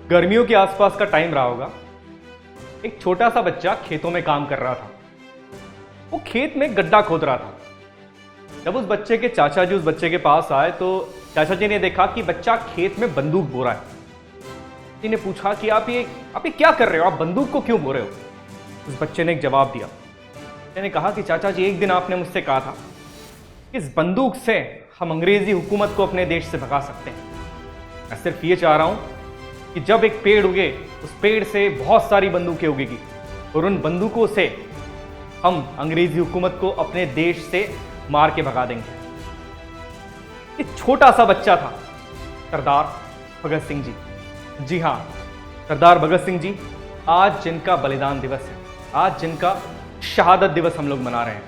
गर्मियों के आसपास का टाइम रहा होगा। एक छोटा सा बच्चा खेतों में काम कर रहा था। वो खेत में गड्ढा खोद रहा था। जब उस बच्चे के चाचा जी उस बच्चे के पास आए तो चाचा जी ने देखा कि बच्चा खेत में बंदूक बो रहा है। जी ने पूछा कि आप ये क्या कर रहे हो, आप बंदूक को क्यों बो रहे हो? उस बच्चे ने एक जवाब दिया। मैंने कहा कि चाचा जी, एक दिन आपने मुझसे कहा था कि इस बंदूक से हम अंग्रेजी हुकूमत को अपने देश से भगा सकते हैं। मैं सिर्फ ये चाह रहा हूं कि जब एक पेड़ उगे उस पेड़ से बहुत सारी बंदूकें उगेगी और उन बंदूकों से हम अंग्रेजी हुकूमत को अपने देश से मार के भगा देंगे। एक छोटा सा बच्चा था सरदार भगत सिंह जी। जी हाँ, सरदार भगत सिंह जी, आज जिनका बलिदान दिवस है, आज जिनका शहादत दिवस हम लोग मना रहे हैं।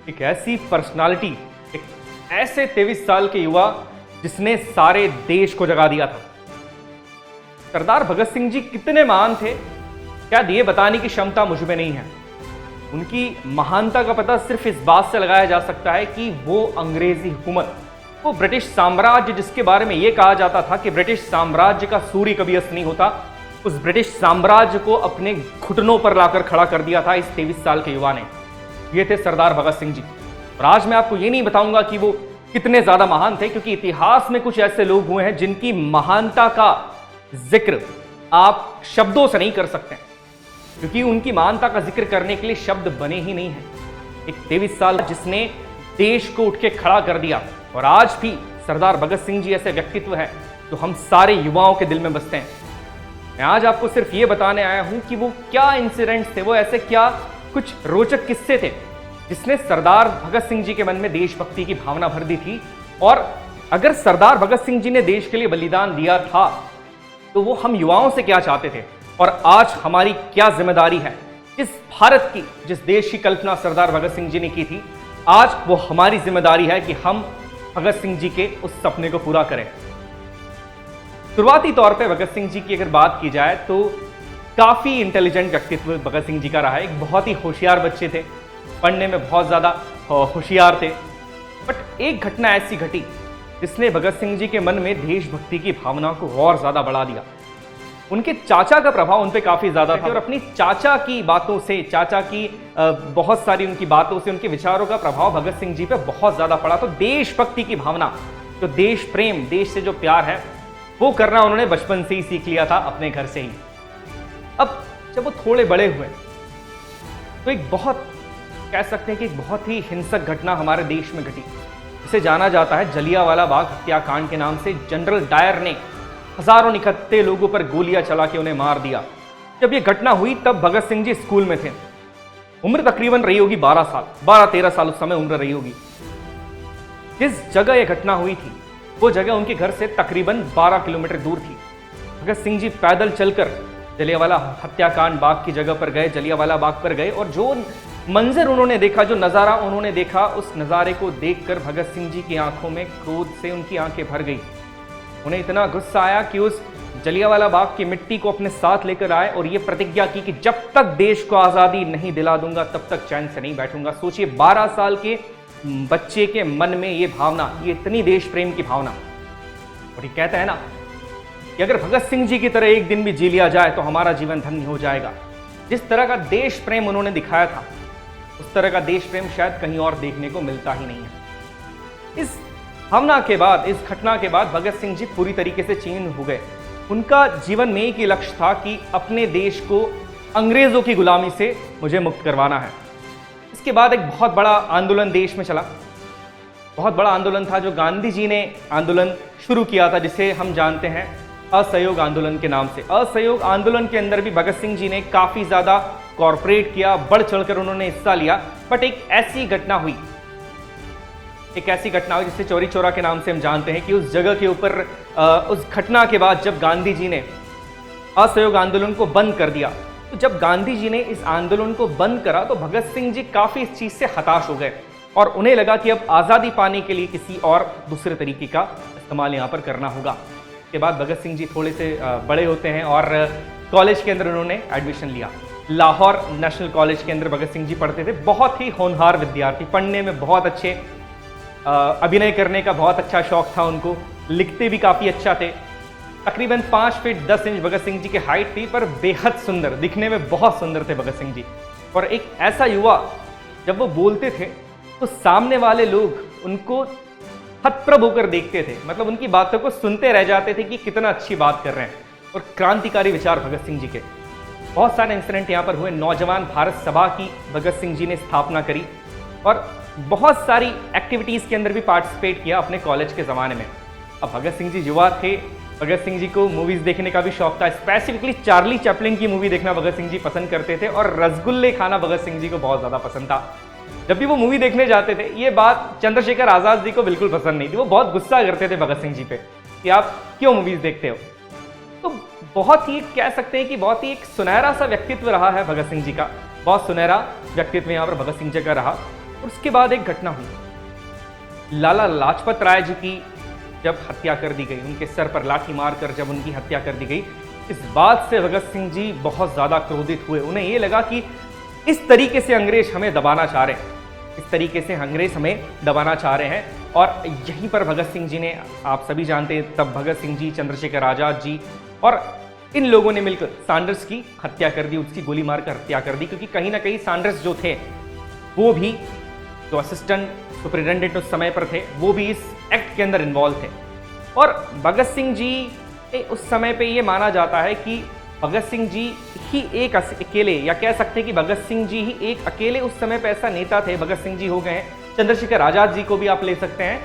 एक ऐसी पर्सनालिटी, एक ऐसे 23 साल के युवा जिसने सारे देश को जगा दिया था। सरदार भगत सिंह जी कितने महान थे, शायद ये बताने की क्षमता मुझ में नहीं है। उनकी महानता का पता सिर्फ इस बात से लगाया जा सकता है कि वो अंग्रेजी हुकूमत, वो ब्रिटिश साम्राज्य जिसके बारे में यह कहा जाता था कि ब्रिटिश साम्राज्य का सूर्य कभी अस्त नहीं होता, उस ब्रिटिश साम्राज्य को अपने घुटनों पर लाकर खड़ा कर दिया था इस 23 साल के युवा ने। ये थे सरदार भगत सिंह जी। और आज मैं आपको ये नहीं बताऊंगा कि वो कितने ज्यादा महान थे, क्योंकि इतिहास में कुछ ऐसे लोग हुए हैं जिनकी महानता का जिक्र आप शब्दों से नहीं कर सकते, क्योंकि उनकी महानता का जिक्र करने के लिए शब्द बने ही नहीं है। एक 23 साल जिसने देश को उठ के खड़ा कर दिया, और आज भी सरदार भगत सिंह जी ऐसे व्यक्तित्व है जो हम सारे युवाओं के दिल में बसते हैं। मैं आज आपको सिर्फ ये बताने आया हूं कि वो क्या इंसिडेंट्स थे, वो ऐसे क्या कुछ रोचक किस्से थे जिसने सरदार भगत सिंह जी के मन में देशभक्ति की भावना भर दी थी। और अगर सरदार भगत सिंह जी ने देश के लिए बलिदान दिया था तो वो हम युवाओं से क्या चाहते थे, और आज हमारी क्या जिम्मेदारी है। जिस भारत की, जिस देश की कल्पना सरदार भगत सिंह जी ने की थी, आज वो हमारी जिम्मेदारी है कि हम भगत सिंह जी के उस सपने को पूरा करें। शुरुआती तौर पे भगत सिंह जी की अगर बात की जाए तो काफी इंटेलिजेंट व्यक्तित्व भगत सिंह जी का रहा है। एक बहुत ही होशियार बच्चे थे, पढ़ने में बहुत ज्यादा होशियार थे। बट एक घटना ऐसी घटी जिसने भगत सिंह जी के मन में देशभक्ति की भावना को और ज्यादा बढ़ा दिया। उनके चाचा का प्रभाव उन पे काफी ज्यादा था, और अपनी चाचा की बातों से, चाचा की बहुत सारी उनकी बातों से, उनके विचारों का प्रभाव भगत सिंह जी पे बहुत ज्यादा पड़ा। तो देशभक्ति की भावना, जो देश प्रेम, देश से जो प्यार है, वो करना उन्होंने बचपन से ही सीख लिया था, अपने घर से ही। अब जब वो थोड़े बड़े हुए तो एक बहुत, कह सकते हैं कि एक बहुत ही हिंसक घटना हमारे देश में घटी। इसे जाना जाता है जलियांवाला बाग हत्याकांड के नाम से। जनरल डायर ने हजारों निकत्ते लोगों पर गोलियां चला के उन्हें मार दिया। जब यह घटना हुई तब भगत सिंह जी स्कूल में थे। उम्र तकरीबन रही होगी 12 साल, 12-13 साल उस समय उम्र रही होगी। जिस जगह यह घटना हुई थी वो जगह उनके घर से तकरीबन 12 किलोमीटर दूर थी। भगत सिंह जी पैदल चलकर जलियांवाला हत्याकांड बाग की जगह पर गए, जलियांवाला बाग पर गए, और जो मंजर उन्होंने देखा, जो नजारा उन्होंने देखा, उस नजारे को देखकर भगत सिंह जी की आंखों में क्रोध से उनकी आंखें भर गई। उन्हें इतना गुस्सा आया कि उस जलियांवाला बाग की मिट्टी को अपने साथ लेकर आए और ये प्रतिज्ञा की कि जब तक देश को आजादी नहीं दिला दूंगा तब तक चैन से नहीं बैठूंगा। सोचिए, 12 साल के बच्चे के मन में ये भावना, ये इतनी देश प्रेम की भावना। और ये कहते हैं ना कि अगर भगत सिंह जी की तरह एक दिन भी जी लिया जाए तो हमारा जीवन धन्य हो जाएगा। जिस तरह का देश प्रेम उन्होंने दिखाया था, उस तरह का देश प्रेम शायद कहीं और देखने को मिलता ही नहीं है। इस भावना के बाद, इस घटना के बाद भगत सिंह जी पूरी तरीके से चेंज हो गए। उनका जीवन में एक ही लक्ष्य था कि अपने देश को अंग्रेजों की गुलामी से मुझे मुक्त करवाना है। इसके बाद एक बहुत बड़ा आंदोलन देश में चला। बहुत बड़ा आंदोलन था जो गांधी जी ने आंदोलन शुरू किया था, जिसे हम जानते हैं असहयोग आंदोलन के नाम से। असहयोग आंदोलन के अंदर भी भगत सिंह जी ने काफी ज्यादा कॉर्पोरेट किया, बढ़ चढ़कर उन्होंने हिस्सा लिया। बट एक ऐसी घटना हुई जिसे चौरी चौरा के नाम से हम जानते हैं, कि उस जगह के ऊपर उस घटना के बाद जब गांधी जी ने असहयोग आंदोलन को बंद कर दिया, तो जब गांधी जी ने इस आंदोलन को बंद करा तो भगत सिंह जी काफी इस चीज से हताश हो गए, और उन्हें लगा कि अब आजादी पाने के लिए किसी और दूसरे तरीके का इस्तेमाल यहाँ पर करना होगा। इसके बाद भगत सिंह जी थोड़े से बड़े होते हैं और कॉलेज के अंदर उन्होंने एडमिशन लिया। लाहौर नेशनल कॉलेज के अंदर भगत सिंह जी पढ़ते थे। बहुत ही होनहार विद्यार्थी, पढ़ने में बहुत अच्छे, अभिनय करने का बहुत अच्छा शौक था उनको, लिखते भी काफ़ी अच्छा थे। तकरीबन 5 फीट 10 इंच भगत सिंह जी की हाइट थी, पर बेहद सुंदर, दिखने में बहुत सुंदर थे भगत सिंह जी। और एक ऐसा युवा, जब वो बोलते थे तो सामने वाले लोग उनको हतप्रभ होकर देखते थे, मतलब उनकी बातों को सुनते रह जाते थे कि कितना अच्छी बात कर रहे हैं। और क्रांतिकारी विचार भगत सिंह जी के, बहुत सारे इंसिडेंट यहाँ पर हुए। नौजवान भारत सभा की भगत सिंह जी ने स्थापना करी और बहुत सारी एक्टिविटीज़ के अंदर भी पार्टिसिपेट किया अपने कॉलेज के ज़माने में। अब भगत सिंह जी युवा थे, भगत सिंह जी को मूवीज़ देखने का भी शौक था। स्पेसिफिकली चार्ली चैपलिन की मूवी देखना भगत सिंह जी पसंद करते थे और रसगुल्ले खाना भगत सिंह जी को बहुत ज़्यादा पसंद था। जब भी वो मूवी देखने जाते थे, ये बात चंद्रशेखर आज़ाद जी को बिल्कुल पसंद नहीं थी। वो बहुत गुस्सा करते थे भगत सिंह जी पे कि आप क्यों मूवीज़ देखते हो। तो बहुत ही कह सकते हैं कि बहुत ही एक सुनहरा सा व्यक्तित्व रहा है भगत सिंह जी का, बहुत सुनहरा व्यक्तित्व यहाँ पर भगत सिंह जी का रहा। और उसके बाद एक घटना हुई, लाला लाजपत राय जी की जब हत्या कर दी गई, उनके सर पर लाठी मारकर जब उनकी हत्या कर दी गई, इस बात से भगत सिंह जी बहुत ज़्यादा क्रोधित हुए। उन्हें ये लगा कि इस तरीके से अंग्रेज हमें दबाना चाह रहे हैं, इस तरीके से अंग्रेज हमें दबाना चाह रहे हैं। और यहीं पर भगत सिंह जी ने, आप सभी जानते हैं, तब भगत सिंह जी, चंद्रशेखर आज़ाद जी और इन लोगों ने मिलकर सैंडर्स की हत्या कर दी, उसकी गोली मारकर हत्या कर दी। क्योंकि कहीं ना कहीं सैंडर्स जो थे, वो भी जो असिस्टेंट सुपरिटेंडेंट उस समय पर थे, वो भी इस एक्ट के अंदर इन्वॉल्व थे। और भगत सिंह जी उस समय पे ये माना जाता है कि भगत सिंह जी ही एक अकेले, या कह सकते हैं कि भगत सिंह जी ही एक अकेले उस समय पे ऐसा नेता थे, भगत सिंह जी हो गए हैं, चंद्रशेखर आज़ाद जी को भी आप ले सकते हैं,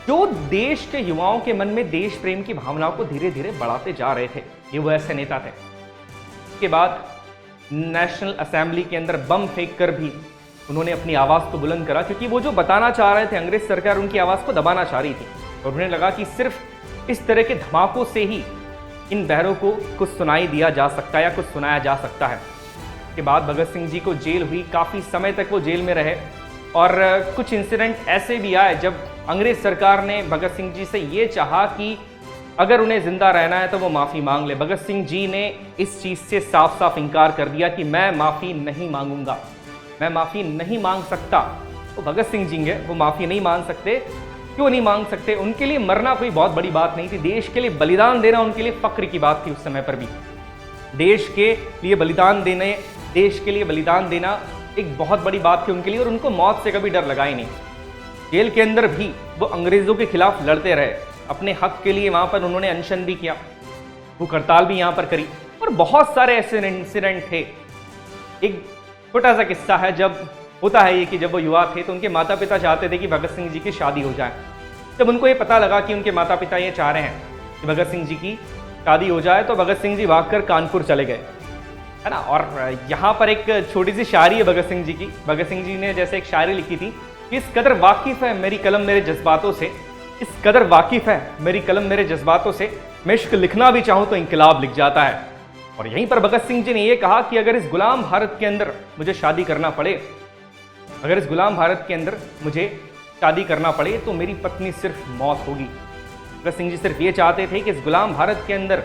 जो देश के युवाओं के मन में देश प्रेम की भावनाओं को धीरे धीरे बढ़ाते जा रहे थे। ये वो ऐसे नेता थे। इसके बाद नेशनल असेंबली के अंदर बम फेंक कर भी उन्होंने अपनी आवाज़ को बुलंद करा, क्योंकि वो जो बताना चाह रहे थे, अंग्रेज सरकार उनकी आवाज़ को दबाना चाह रही थी। और उन्हें लगा कि सिर्फ इस तरह के धमाकों से ही इन बहरों को कुछ सुनाई दिया जा सकता है या कुछ सुनाया जा सकता है। इसके बाद भगत सिंह जी को जेल हुई, काफ़ी समय तक वो जेल में रहे। और कुछ इंसिडेंट ऐसे भी आए जब अंग्रेज सरकार ने भगत सिंह जी से ये चाहा कि अगर उन्हें जिंदा रहना है तो वो माफ़ी मांग ले। भगत सिंह जी ने इस चीज़ से साफ साफ इनकार कर दिया कि मैं माफ़ी नहीं मांगूंगा, मैं माफ़ी नहीं मांग सकता। तो भगत सिंह जी वो माफ़ी नहीं मांग सकते। क्यों नहीं मांग सकते? उनके लिए मरना कोई बहुत बड़ी बात नहीं थी, देश के लिए बलिदान देना उनके लिए फक्र की बात थी। उस समय पर भी देश के लिए बलिदान देने, देश के लिए बलिदान देना एक बहुत बड़ी बात थी उनके लिए। और उनको मौत से कभी डर लगा ही नहीं। जेल के अंदर भी वो अंग्रेज़ों के खिलाफ लड़ते रहे, अपने हक के लिए वहाँ पर उन्होंने अनशन भी किया, वो हड़ताल भी यहाँ पर करी। और बहुत सारे ऐसे इंसिडेंट थे। एक छोटा सा किस्सा है, जब होता है ये कि जब वो युवा थे तो उनके माता पिता चाहते थे कि भगत सिंह जी की शादी हो जाए। जब उनको ये पता लगा कि उनके माता पिता ये चाह रहे हैं कि भगत सिंह जी की शादी हो जाए, तो भगत सिंह जी भागकर कानपुर चले गए, है ना। और यहाँ पर एक छोटी सी शायरी है भगत सिंह जी की। भगत सिंह जी ने जैसे एक शायरी लिखी थी कि इस कदर वाकिफ़ है मेरी कलम मेरे जज्बातों से, इस कदर वाकिफ़ है मेरी कलम मेरे जज्बातों से, मैं इश्क लिखना भी चाहूँ तो इंकलाब लिख जाता है। और यहीं पर भगत सिंह जी ने यह कहा कि अगर इस गुलाम भारत के अंदर मुझे शादी करना पड़े, अगर इस गुलाम भारत के अंदर मुझे शादी करना पड़े तो मेरी पत्नी सिर्फ मौत होगी। भगत सिंह जी सिर्फ ये चाहते थे कि इस गुलाम भारत के अंदर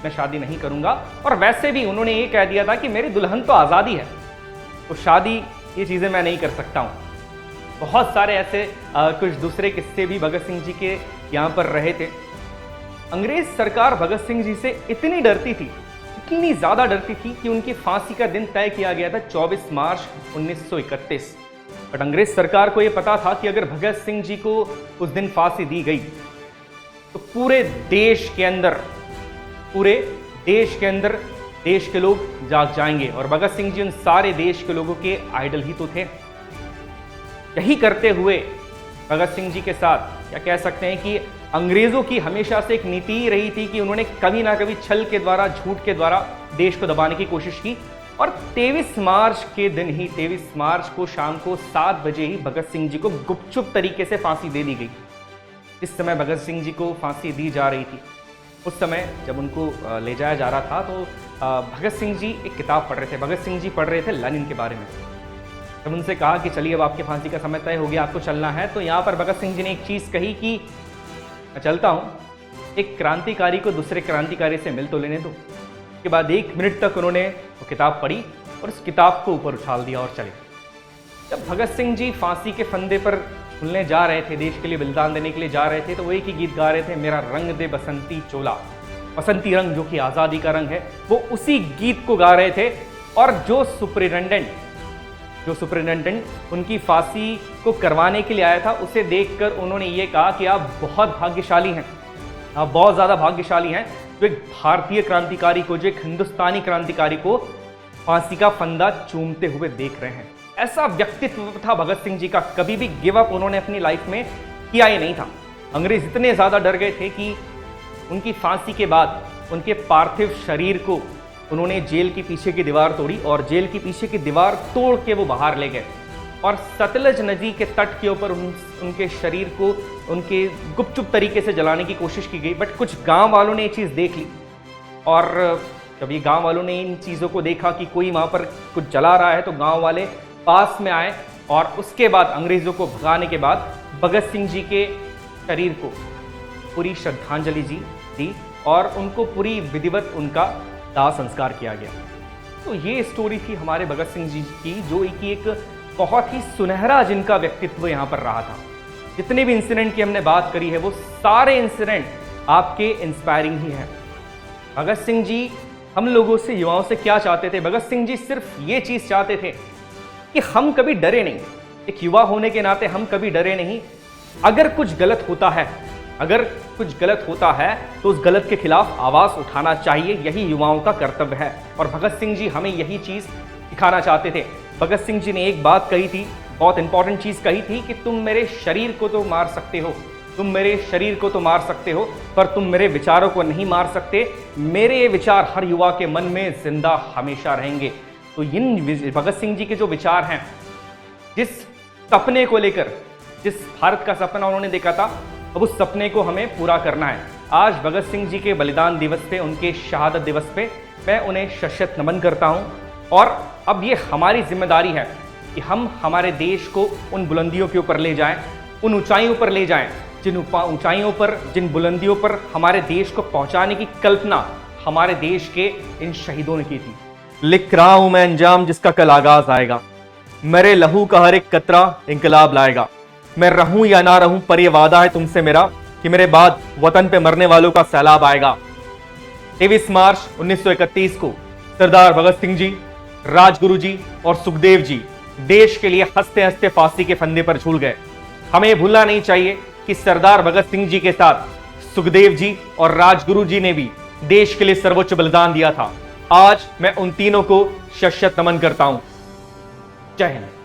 मैं शादी नहीं करूंगा। और वैसे भी उन्होंने ये कह दिया था कि मेरी दुल्हन तो आज़ादी है, तो शादी ये चीज़ें मैं नहीं कर सकता हूँ। बहुत सारे ऐसे कुछ दूसरे किस्से भी भगत सिंह जी के यहाँ पर रहे थे। अंग्रेज सरकार भगत सिंह जी से इतनी डरती थी, इतनी ज़्यादा डरती थी कि उनकी फांसी का दिन तय किया गया था 24 मार्च 1931। बट अंग्रेज सरकार को यह पता था कि अगर भगत सिंह जी को उस दिन फांसी दी गई तो पूरे देश के अंदर देश के लोग जाग जाएंगे। और भगत सिंह जी उन सारे देश के लोगों के आइडल ही तो थे। यही करते हुए भगत सिंह जी के साथ, या कह सकते हैं कि अंग्रेजों की हमेशा से एक नीति ही रही थी कि उन्होंने कभी ना कभी छल के द्वारा, झूठ के द्वारा देश को दबाने की कोशिश की। और 23 मार्च के दिन ही, 23 मार्च को शाम को 7 बजे ही भगत सिंह जी को गुपचुप तरीके से फांसी दे दी गई। इस समय भगत सिंह जी को फांसी दी जा रही थी। उस समय जब उनको ले जाया जा रहा था तो भगत सिंह जी एक किताब पढ़ रहे थे। भगत सिंह जी पढ़ रहे थे लेनिन के बारे में। जब उनसे कहा कि चलिए अब आपकी फांसी का समय तय हो गया, आपको चलना है, तो यहाँ पर भगत सिंह जी ने एक चीज़ कही कि मैं चलता हूँ, एक क्रांतिकारी को दूसरे क्रांतिकारी से मिल तो लेने दो। उसके बाद 1 मिनट तक उन्होंने वो किताब पढ़ी और उस किताब को ऊपर उछाल दिया और चले। जब भगत सिंह जी फांसी के फंदे पर झूलने जा रहे थे, देश के लिए बलिदान देने के लिए जा रहे थे, तो वो एक ही गीत गा रहे थे, मेरा रंग दे बसंती चोला। बसंती रंग जो कि आज़ादी का रंग है, वो उसी गीत को गा रहे थे। और जो सुपरिटेंडेंट उनकी फांसी को करवाने के लिए आया था, उसे देखकर उन्होंने ये कहा कि आप बहुत भाग्यशाली हैं, आप बहुत ज़्यादा भाग्यशाली हैं जो एक भारतीय क्रांतिकारी को, जो एक हिंदुस्तानी क्रांतिकारी को फांसी का फंदा चूमते हुए देख रहे हैं। ऐसा व्यक्तित्व था भगत सिंह जी का। कभी भी गिव अप उन्होंने अपनी लाइफ में किया ही नहीं था। अंग्रेज इतने ज़्यादा डर गए थे कि उनकी फांसी के बाद उनके पार्थिव शरीर को उन्होंने जेल के पीछे की दीवार तोड़ी और जेल के पीछे की दीवार तोड़ के वो बाहर ले गए और सतलज नदी के तट के ऊपर उनके शरीर को उनके गुपचुप तरीके से जलाने की कोशिश की गई। बट कुछ गांव वालों ने ये चीज़ देख ली और जब ये गांव वालों ने इन चीज़ों को देखा कि कोई वहाँ पर कुछ जला रहा है, तो गांव वाले पास में आए और उसके बाद अंग्रेज़ों को भगाने के बाद भगत सिंह जी के शरीर को पूरी श्रद्धांजलि दी और उनको पूरी विधिवत उनका दाह संस्कार किया गया। तो ये स्टोरी थी हमारे भगत सिंह जी की, जो कि एक बहुत ही सुनहरा जिनका व्यक्तित्व यहाँ पर रहा था। जितने भी इंसिडेंट की हमने बात करी है, वो सारे इंसिडेंट आपके इंस्पायरिंग ही हैं। भगत सिंह जी हम लोगों से, युवाओं से क्या चाहते थे? भगत सिंह जी सिर्फ ये चीज़ चाहते थे कि हम कभी डरे नहीं। एक युवा होने के नाते हम कभी डरे नहीं। अगर कुछ गलत होता है तो उस गलत के खिलाफ आवाज़ उठाना चाहिए, यही युवाओं का कर्तव्य है। और भगत सिंह जी हमें यही चीज़ सिखाना चाहते थे। भगत सिंह जी ने एक बात कही थी, बहुत इंपॉर्टेंट चीज़ कही थी कि तुम मेरे शरीर को तो मार सकते हो, पर तुम मेरे विचारों को नहीं मार सकते। मेरे ये विचार हर युवा के मन में जिंदा हमेशा रहेंगे। तो इन भगत सिंह जी के जो विचार हैं, जिस सपने को लेकर, जिस भारत का सपना उन्होंने देखा था, अब उस सपने को हमें पूरा करना है। आज भगत सिंह जी के बलिदान दिवस पे, उनके शहादत दिवस पे मैं उन्हें शत शत नमन करता हूँ। और अब ये हमारी जिम्मेदारी है कि हम हमारे देश को उन बुलंदियों के ऊपर ले जाएं, उन ऊंचाइयों पर ले जाएं, जिन बुलंदियों पर हमारे देश को पहुंचाने की कल्पना हमारे देश के इन शहीदों ने की थी। लिख रहा हूं मैं अंजाम जिसका कल आगाज आएगा, मेरे लहू का हर एक कतरा इंकलाब लाएगा। मैं रहूं या ना रहूं, पर यह वादा है तुमसे मेरा कि मेरे बाद वतन पे मरने वालों का सैलाब आएगा। 23 मार्च 1931 को सरदार भगत सिंह जी, राजगुरु जी और सुखदेव जी देश के लिए हंसते हंसते फांसी के फंदे पर झूल गए। हमें यह भूलना नहीं चाहिए कि सरदार भगत सिंह जी के साथ सुखदेव जी और राजगुरु जी ने भी देश के लिए सर्वोच्च बलिदान दिया था। आज मैं उन तीनों को शत शत नमन करता हूं। जय हिंद।